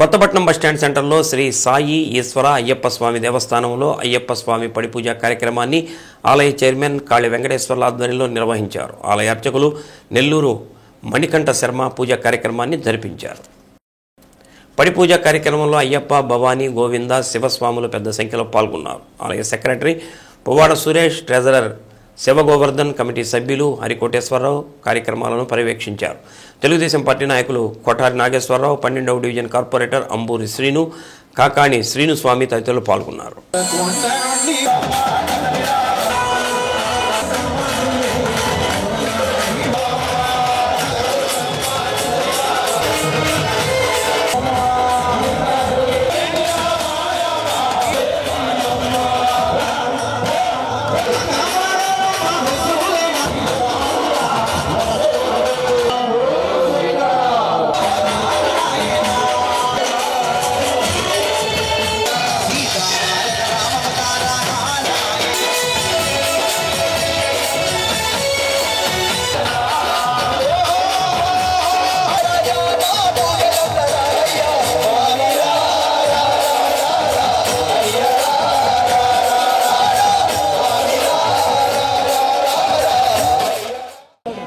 Kothapatnam bus stand సెంటర్లో శ్రీ సాయి ఈశ్వర అయ్యప్ప స్వామి దేవస్థానంలో అయ్యప్ప స్వామి పడిపూజ కార్యక్రమాన్ని ఆలయ చైర్మన్ కాళి వెంకటేశ్వర్ల ఆధ్వర్యంలో నిర్వహించారు. ఆలయ అర్చకులు నెల్లూరు మణికంఠ శర్మ పూజా కార్యక్రమాన్ని జరిపించారు. పడిపూజ కార్యక్రమంలో అయ్యప్ప, భవానీ, గోవింద, శివస్వాములు పెద్ద సంఖ్యలో పాల్గొన్నారు. ఆలయ secretary Puvvada Suresh, treasurer Sivagovardhan, committee సభ్యులు హరికోటేశ్వరరావు కార్యక్రమాలను పర్యవేక్షించారు. తెలుగుదేశం పార్టీ నాయకులు కొఠారి నాగేశ్వరరావు, 12వ డివిజన్ కార్పొరేటర్ అంబూరి శ్రీను, కాకాణి శ్రీనుస్వామి తదితరులు పాల్గొన్నారు.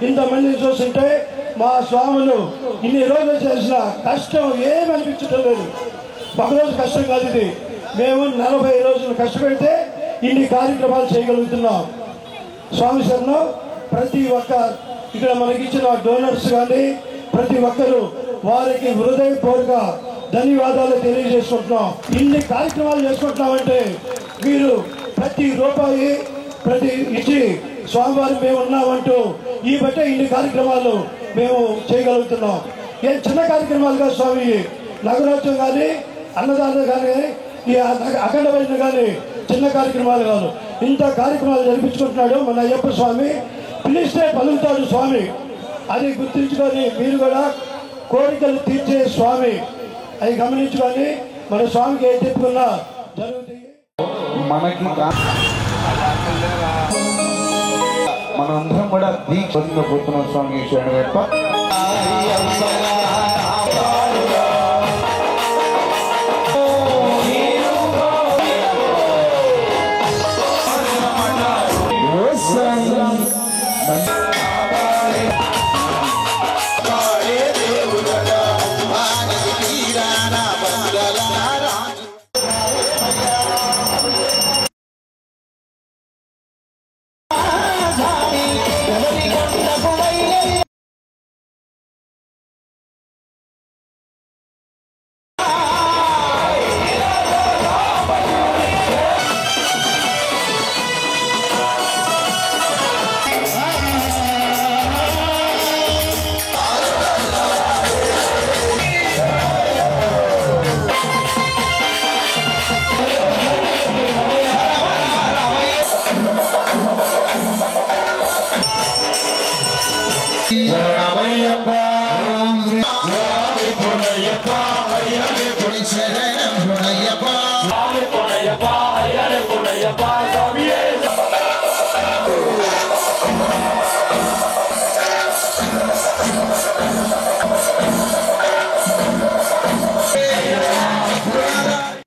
ఇంతమందిని చూస్తుంటే మా స్వాములు ఇన్ని రోజులు చేసిన కష్టం ఏమనిపించడం లేదు. ఒకరోజు కష్టం కాదు ఇది. మేము 40 రోజులు కష్టపడితే ఇన్ని కార్యక్రమాలు చేయగలుగుతున్నాం. స్వామి శరణం. ప్రతి ఒక్క ఇక్కడ మనకిచ్చిన డోనర్స్ కానీ ప్రతి ఒక్కరు వారికి హృదయపూర్వక ధన్యవాదాలు తెలియజేసుకుంటున్నాం. ఇన్ని కార్యక్రమాలు చేసుకుంటున్నామంటే మీరు ప్రతి రూపాయి ప్రతి ఇచ్చి స్వామివారి మేము ఉన్నామంటూ ఈ బట్టే ఇన్ని కార్యక్రమాలు మేము చేయగలుగుతున్నాం. ఏం చిన్న కార్యక్రమాలు కాదు స్వామి. నగరోత్సవం కానీ అన్నదానం కానీ ఈ అఖండ భజన కానీ చిన్న కార్యక్రమాలు కాదు. ఇంత కార్యక్రమాలు జరిపించుకుంటున్నాడు మన అయ్యప్ప స్వామి. పిలిస్తే పలుకుతాడు స్వామి. అది గుర్తించుకొని మీరు కూడా కోరికలు తీర్చే స్వామి అది గమనించుకొని మన స్వామికి ఏం చెప్పుకున్నా జరుగుతుంది. మనందరం కూడా దీక్షలో పోతున్నాం. స్వామి శరణయ్యప్ప. Ayare